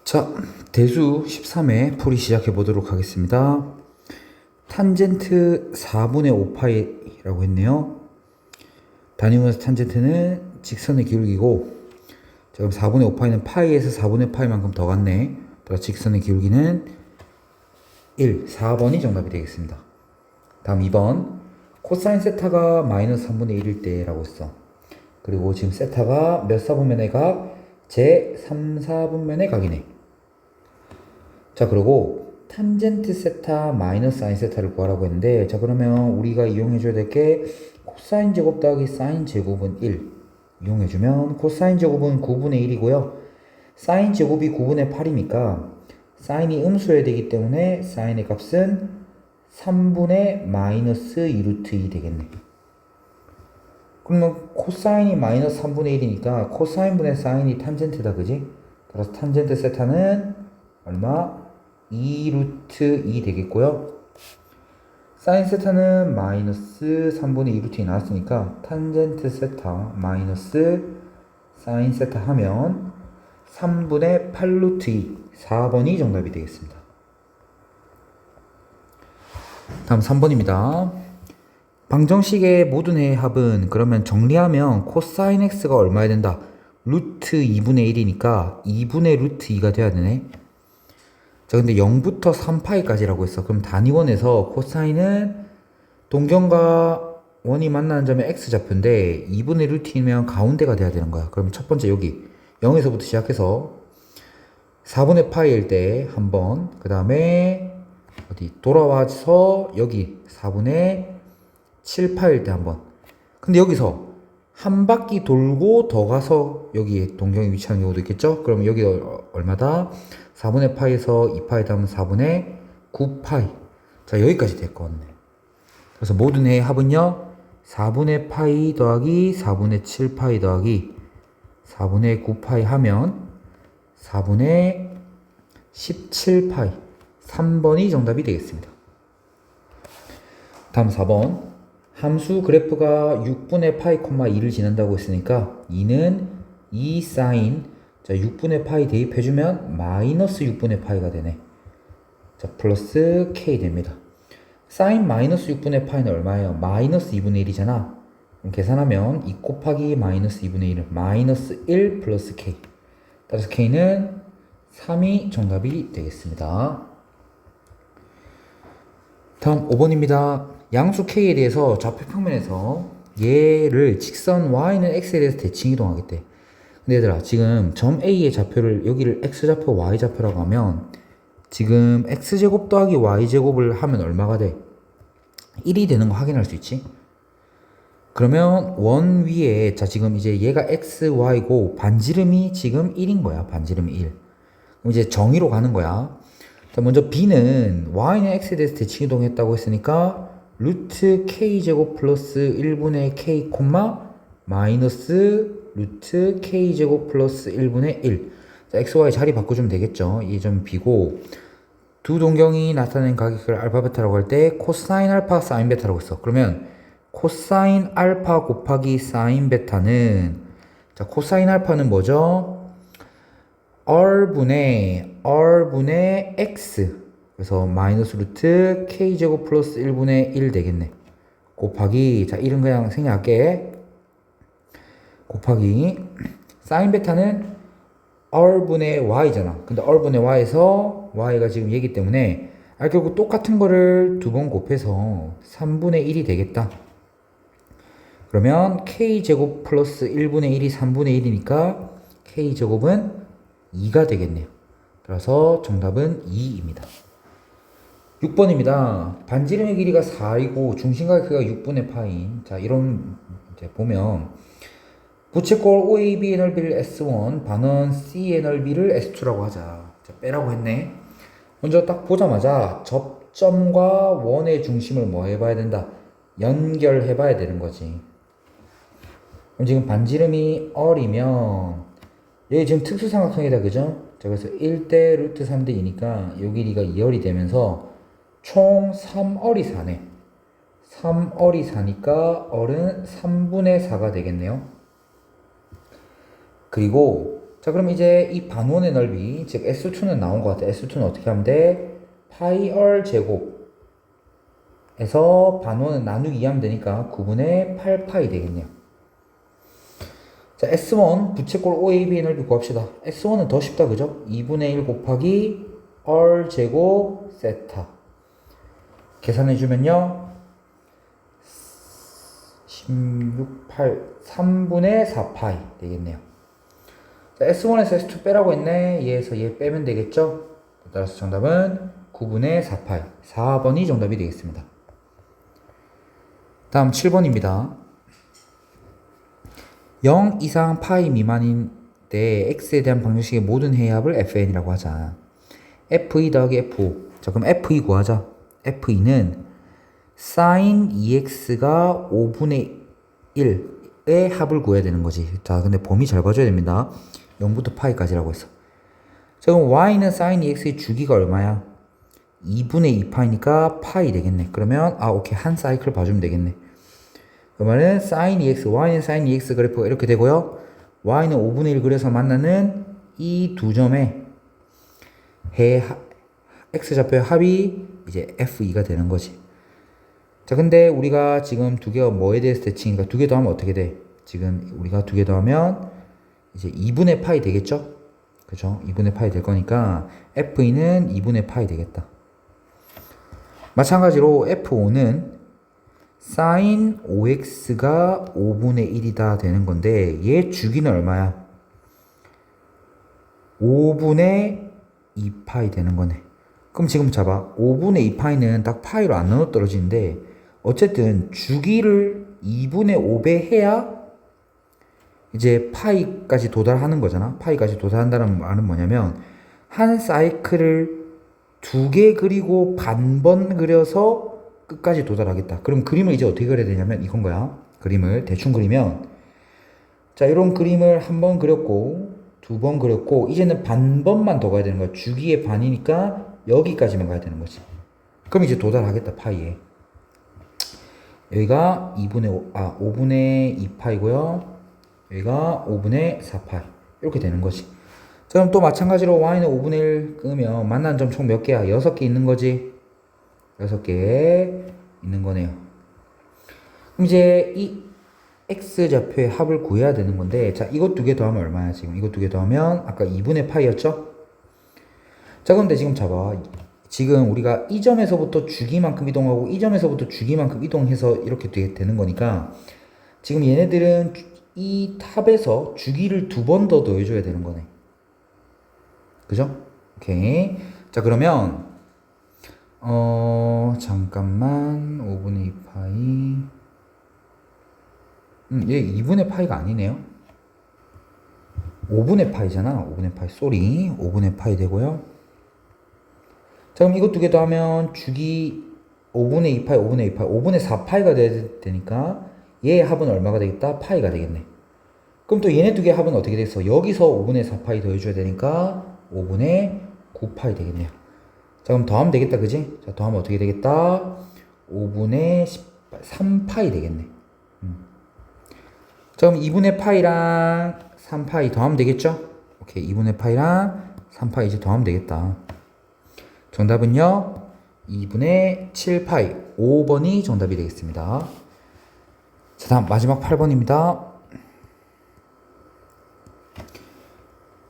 자, 대수 13회 풀이 시작해 보도록 하겠습니다. 탄젠트 4분의 5파이라고 했네요. 단위원에서 탄젠트는 직선의 기울기고, 자, 그럼 4분의 5파이는 파이에서 4분의 파이만큼 더 갔네. 그래서 직선의 기울기는 1, 4번이 정답이 되겠습니다. 다음 2번. 코사인 세타가 마이너스 3분의 1일 때라고 했어. 그리고 지금 세타가 몇 사분면의 각? 제 3, 4분면의 각이네. 자, 그리고 탄젠트 세타 마이너스 사인 세타를 구하라고 했는데, 자, 그러면 우리가 이용해줘야 될 게 코사인 제곱 더하기 사인 제곱은 1 이용해주면 코사인 제곱은 9분의 1이고요 사인 제곱이 9분의 8이니까 사인이 음수여야 되기 때문에 사인의 값은 3분의 마이너스 2루트 2 되겠네. 그러면 코사인이 마이너스 3분의 1이니까 코사인분의 사인이 탄젠트다, 그지? 그래서 탄젠트 세타는 얼마? 2루트 2 되겠고요. 사인 세타는 마이너스 3분의 2루트 2 나왔으니까 탄젠트 세타 마이너스 사인 세타 하면 3분의 8루트 2, 4번이 정답이 되겠습니다. 다음 3번입니다. 방정식의 모든 해의 합은 그러면 정리하면 코사인 x가 얼마야 된다? 루트 2분의 1이니까 2분의 루트 2가 돼야 되네. 자, 근데 0부터 3파이까지라고 했어. 그럼 단위원에서 코사인은 동경과 원이 만나는 점이 x좌표인데 2분의 루트 2면 가운데가 돼야 되는 거야. 그럼 첫 번째 여기 0에서부터 시작해서 4분의 파이일 때 한 번, 그 다음에 어디 돌아와서 여기 4분의 7파일 때 한 번. 근데 여기서 한 바퀴 돌고 더 가서 여기 동경이 위치하는 경우도 있겠죠? 그럼 여기 얼마다? 4분의 파이에서 2파이 다음은 4분의 9파이. 자, 여기까지 될 것 같네. 그래서 모든 해의 합은요, 4분의 파이 더하기 4분의 7파이 더하기 4분의 9파이 하면 4분의 17파이. 3번이 정답이 되겠습니다. 다음 4번. 함수 그래프가 6분의 파이, 2를 지난다고 했으니까 2는 2 사인, 자, 6분의 파이 대입해주면 마이너스 6분의 파이가 되네. 자, 플러스 k 됩니다. 사인 마이너스 6분의 파이는 얼마예요? 마이너스 2분의 1이잖아. 그럼 계산하면 2 곱하기 마이너스 2분의 1은 마이너스 1 플러스 k. 따라서 k는 3이 정답이 되겠습니다. 다음 5번입니다. 양수 k에 대해서 좌표 평면에서 얘를 직선 y는 x에 대해서 대칭 이동하겠대. 근데 얘들아, 지금 점 A의 좌표를 여기를 x좌표, y좌표라고 하면 지금 x제곱 더하기 y제곱을 하면 얼마가 돼? 1이 되는 거 확인할 수 있지? 그러면 원 위에, 자, 지금 이제 얘가 x, y고 반지름이 지금 1인 거야. 반지름이 1. 그럼 이제 정의로 가는 거야. 자, 먼저 b는 y는 x에 대해서 대칭 이동했다고 했으니까 루트 k제곱 플러스 1분의 k 콤마 마이너스 루트 k제곱 플러스 1분의 1. 자, x, y 자리 바꿔주면 되겠죠. 이 점 b고, 두 동경이 나타낸 각을 알파 베타라고 할 때 코사인 알파 사인 베타라고 했어. 그러면 코사인 알파 곱하기 사인 베타는, 자, 코사인 알파는 뭐죠? r분의 x, 그래서 마이너스 루트 k제곱 플러스 1분의 1 되겠네. 곱하기, 자, 이름 그냥 생략할게. 곱하기 사인 베타는 r분의 y잖아. 근데 r분의 y에서 y가 지금 얘기 때문에 결국 똑같은 거를 두 번 곱해서 3분의 1이 되겠다. 그러면 k제곱 플러스 1분의 1이 3분의 1이니까 k제곱은 2가 되겠네요. 그래서 정답은 2입니다. 6번입니다. 반지름의 길이가 4이고 중심각의 크기가 6분의 파인. 자, 이런 이제 보면 부채꼴 OAB의 넓이를 S1, 반원 C의 넓이를 S2라고 하자. 자, 빼라고 했네. 먼저 딱 보자마자 접점과 원의 중심을 뭐 해봐야 된다? 연결해봐야 되는 거지. 그럼 지금 반지름이 R이면 여기 지금 특수삼각형이다, 그죠? 자, 그래서 1대 루트 3대 2니까 요 길이가 2R이 되면서 총 3R이 4네. 3R이 4니까 R은 3분의 4가 되겠네요. 그리고 자, 그럼 이제 이 반원의 넓이, 즉 S2는 나온 것 같아. S2는 어떻게 하면 돼? 파이 R 제곱에서 반원은 나누기 2하면 되니까 9분의 8파이 되겠네요. 자, S1 부채꼴 OAB의 넓이 구합시다. S1은 더 쉽다, 그죠? 2분의 1 곱하기 R 제곱 세타. 계산해주면요. 16, 8, 3분의 4파이 되겠네요. 자, S1에서 S2 빼라고 했네. 얘에서 얘 빼면 되겠죠? 따라서 정답은 9분의 4파이. 4번이 정답이 되겠습니다. 다음 7번입니다. 0 이상 파이 미만인 때 x에 대한 방정식의 모든 해합을 fn이라고 하자. f2 더하기 f5. 자, 그럼 f2 구하자. f2는 sin 2x가 5분의 1의 합을 구해야 되는 거지. 자, 근데 범위 잘 봐줘야 됩니다. 0부터 파이까지라고 했어. 자, 그럼 y는 sin 2x의 주기가 얼마야? 2분의 2파이니까 파이 되겠네. 그러면 오케이, 한 사이클 봐주면 되겠네. 그러면은 sin 2x, y는 sin 2x 그래프가 이렇게 되고요. y는 5분의 1 그래서 만나는 이 두 점의 x좌표의 합이 이제 f2가 되는 거지. 자, 근데 우리가 지금 두 개가 뭐에 대해서 대칭인가? 두 개 더하면 어떻게 돼? 지금 우리가 두 개 더하면 이제 2분의 파이 되겠죠? 그죠? 2분의 파이 될 거니까 f2는 2분의 파이 되겠다. 마찬가지로 f5는 sin 5x가 5분의 1이다 되는 건데 얘 주기는 얼마야? 5분의 2파이 되는 거네. 그럼 지금 잡아. 5분의 2파이는 딱 파이로 안 나눠 떨어지는데 어쨌든 주기를 2분의 5배 해야 이제 파이까지 도달하는 거잖아. 파이까지 도달한다는 말은 뭐냐면 한 사이클을 두 개 그리고 반번 그려서 끝까지 도달하겠다. 그럼 그림을 이제 어떻게 그려야 되냐면 이건 거야. 그림을 대충 그리면 자, 이런 그림을 한 번 그렸고 두 번 그렸고 이제는 반번만 더 가야 되는 거야. 주기의 반이니까 여기까지만 가야 되는 거지. 그럼 이제 도달하겠다, 파이에. 여기가 5분의 2파이고요. 여기가 5분의 4파이. 이렇게 되는 거지. 자, 그럼 또 마찬가지로 y는 5분의 1 끄면 만난 점 총 몇 개야? 6개 있는 거지. 6개 있는 거네요. 그럼 이제 이 x좌표의 합을 구해야 되는 건데, 자, 이것 두 개 더하면 얼마야? 지금 이것 두 개 더하면 아까 2분의 파이였죠? 자, 그런데 지금 잡아. 지금 우리가 이 점에서부터 주기만큼 이동하고 이 점에서부터 주기만큼 이동해서 이렇게 되는 거니까 지금 얘네들은 이 탑에서 주기를 두 번 더 더해줘야 되는 거네. 그죠? 오케이. 자, 그러면 잠깐만 5분의 2파이 얘 2분의 파이가 아니네요. 5분의 파이잖아. 5분의 파이. 쏘리. 5분의 파이 되고요. 자, 그럼 이것 두 개 더하면 주기 5분의 2파이, 5분의 2파이, 5분의 4파이가 되니까 얘의 합은 얼마가 되겠다? 파이가 되겠네. 그럼 또 얘네 두 개의 합은 어떻게 되겠어? 여기서 5분의 4파이 더해줘야 되니까 5분의 9파이 되겠네요. 자, 그럼 더하면 되겠다, 그지? 자, 더하면 어떻게 되겠다? 5분의 3파이 되겠네. 자, 그럼 2분의 파이랑 3파이 더하면 되겠죠? 오케이, 2분의 파이랑 3파이 이제 더하면 되겠다. 정답은요, 2분의 7파이, 5번이 정답이 되겠습니다. 자, 다음 마지막 8번입니다.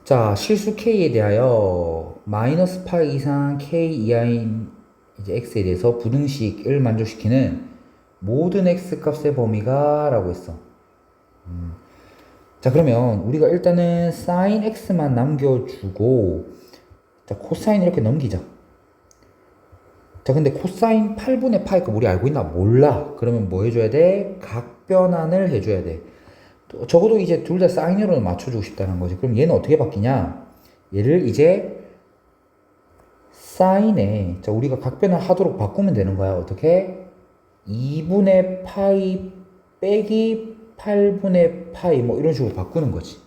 자, 실수 k에 대하여 마이너스 파이 이상 k 이하인 이제 x에 대해서 부등식을 만족시키는 모든 x 값의 범위가 라고 했어. 자, 그러면 우리가 일단은 sin x만 남겨주고 자, 코사인 이렇게 넘기자. 자, 근데 코사인 8분의 파이값 우리 알고 있나? 몰라. 그러면 뭐 해줘야 돼? 각변환을 해줘야 돼. 적어도 이제 둘 다 사인으로는 맞춰주고 싶다는 거지. 그럼 얘는 어떻게 바뀌냐? 얘를 이제 사인에 자, 우리가 각변을 하도록 바꾸면 되는 거야. 어떻게? 2분의 파이 빼기 8분의 파이 뭐 이런 식으로 바꾸는 거지.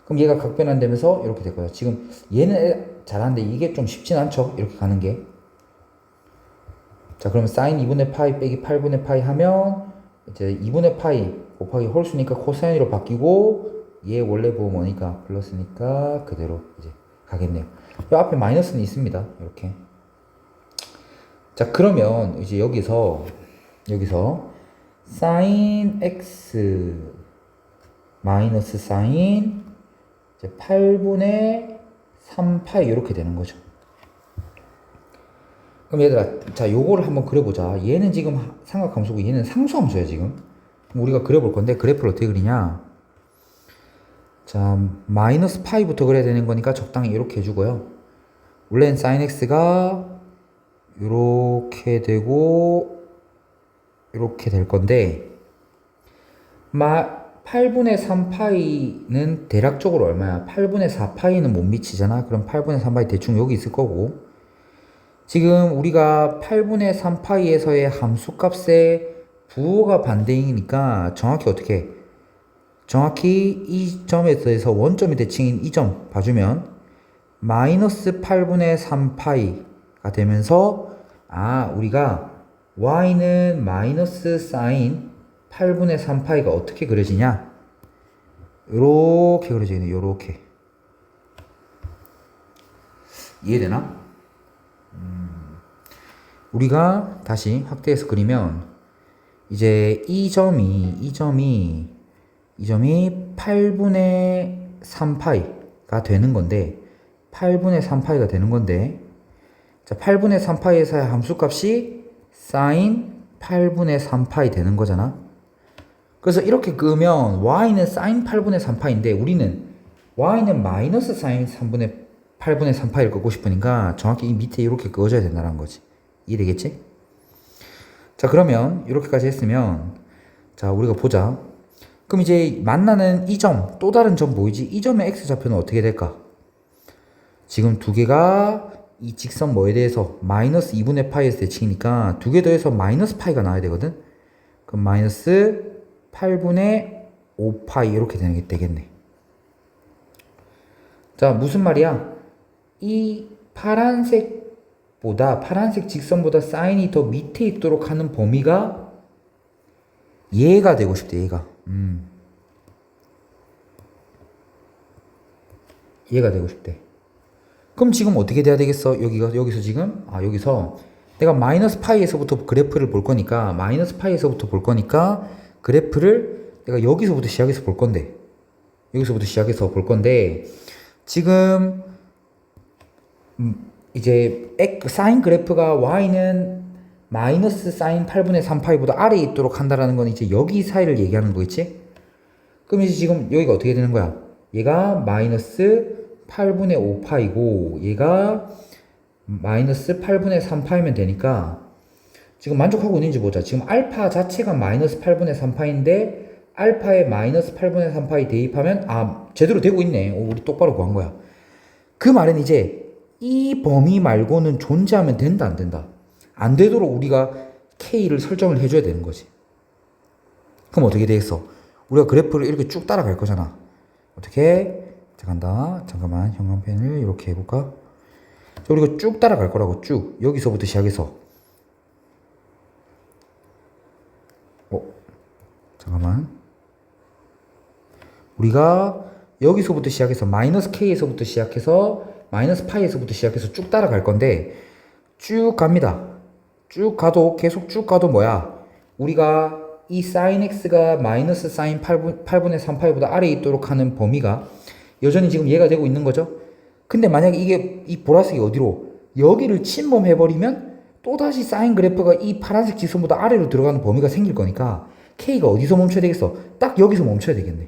그럼 얘가 각변환 되면서 이렇게 될 거야. 지금 얘는 잘하는데 이게 좀 쉽진 않죠? 이렇게 가는 게. 자, 그러면 사인 2분의 파이 빼기 8분의 파이 하면 이제 2분의 파이 곱하기 홀수니까 코사인으로 바뀌고 얘 원래 부호 뭐니까 플러스니까 그대로 이제 가겠네요. 요 앞에 마이너스는 있습니다. 이렇게. 자, 그러면 이제 여기서 sin x 마이너스 sin 이제 8분의 3파이 이렇게 되는 거죠. 그럼 얘들아, 자, 요거를 한번 그려보자. 얘는 지금 삼각함수고 얘는 상수함수야 지금. 그럼 우리가 그려볼 건데 그래프를 어떻게 그리냐? 자, 마이너스 파이부터 그려야 되는 거니까 적당히 이렇게 해주고요. 원래는 sin x가 이렇게 되고 이렇게 될 건데 8분의 3파이는 대략적으로 얼마야? 8분의 4파이는 못 미치잖아. 그럼 8분의 3파이 대충 여기 있을 거고, 지금 우리가 8분의 3파이에서의 함수값의 부호가 반대이니까 정확히 어떻게 해? 정확히 이 점에 대해서 원점이 대칭인 이 점 봐주면 마이너스 8분의 3파이가 되면서 우리가 y는 마이너스 사인 8분의 3파이가 어떻게 그려지냐? 요렇게 그려지네. 요렇게. 이해되나? 우리가 다시 확대해서 그리면 이제 이 점이 8분의 3파이가 되는 건데 8분의 3파이가 되는 건데 자, 8분의 3파이에서의 함수값이 sin 8분의 3파이 되는 거잖아. 그래서 이렇게 끄면 y는 sin 8분의 3파인데 우리는 y는 마이너스 sin 8분의 3파이를 끄고 싶으니까 정확히 이 밑에 이렇게 그어줘야 된다는 거지. 이해되겠지? 자, 그러면 이렇게까지 했으면 자, 우리가 보자. 그럼 이제 만나는 이 점, 또 다른 점 보이지? 이 점의 x좌표는 어떻게 될까? 지금 두 개가 이 직선 뭐에 대해서 마이너스 2분의 파이에서 대칭이니까 두 개 더해서 마이너스 파이가 나와야 되거든? 그럼 마이너스 8분의 5파이 이렇게 되겠네. 자, 무슨 말이야? 이 파란색 직선보다 사인이 더 밑에 있도록 하는 범위가 얘가 되고 싶대, 얘가. 얘가 되고 싶대. 그럼 지금 어떻게 돼야 되겠어? 여기서 지금? 여기서 내가 마이너스 파이에서부터 그래프를 볼 거니까, 그래프를 내가 여기서부터 시작해서 볼 건데, 지금, 이제, 사인 그래프가 y는 마이너스 사인 8분의 3파이보다 아래에 있도록 한다라는 건 이제 여기 사이를 얘기하는 거겠지? 그럼 이제 지금 여기가 어떻게 되는 거야? 얘가 마이너스 8분의 5파이고 얘가 마이너스 8분의 3파이면 되니까 지금 만족하고 있는지 보자. 지금 알파 자체가 마이너스 8분의 3파인데 알파에 마이너스 8분의 3파이 대입하면 제대로 되고 있네. 우리 똑바로 구한 거야. 그 말은 이제 이 범위 말고는 존재하면 된다, 안 된다? 안 되도록 우리가 K를 설정을 해줘야 되는 거지. 그럼 어떻게 되겠어? 우리가 그래프를 이렇게 쭉 따라갈 거잖아. 어떻게? 자, 간다. 잠깐만, 형광펜을 이렇게 해볼까? 자, 우리가 쭉 따라갈 거라고, 쭉. 여기서부터 시작해서. 잠깐만. 우리가 여기서부터 시작해서 마이너스 K에서부터 시작해서 마이너스 파이에서부터 시작해서 쭉 따라갈 건데 쭉 갑니다. 쭉 가도 계속 쭉 가도 뭐야? 우리가 이 sin x가 마이너스 sin 8분의 3파이보다 아래에 있도록 하는 범위가 여전히 지금 얘가 되고 있는 거죠. 근데 만약에 이게 이 보라색이 어디로 여기를 침범해버리면 또다시 사인 그래프가 이 파란색 직선보다 아래로 들어가는 범위가 생길 거니까 K가 어디서 멈춰야 되겠어? 딱 여기서 멈춰야 되겠네.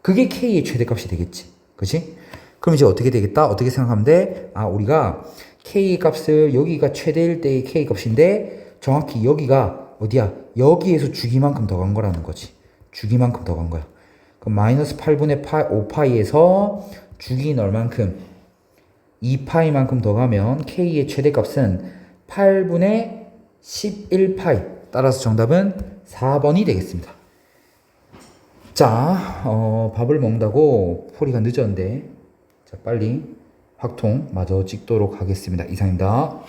그게 K의 최대값이 되겠지. 그치? 그럼 이제 어떻게 되겠다? 어떻게 생각하면 돼? 우리가 K 값을 여기가 최대일 때의 K 값인데 정확히 여기가 어디야? 여기에서 주기만큼 더 간 거라는 거지. 주기만큼 더 간 거야. 그럼 마이너스 8분의 5파이에서 주기인 얼만큼? 2파이만큼 더 가면 K의 최대값은 8분의 11파이. 따라서 정답은 4번이 되겠습니다. 자, 밥을 먹는다고 포리가 늦었는데 자, 빨리 확통 마저 찍도록 하겠습니다. 이상입니다.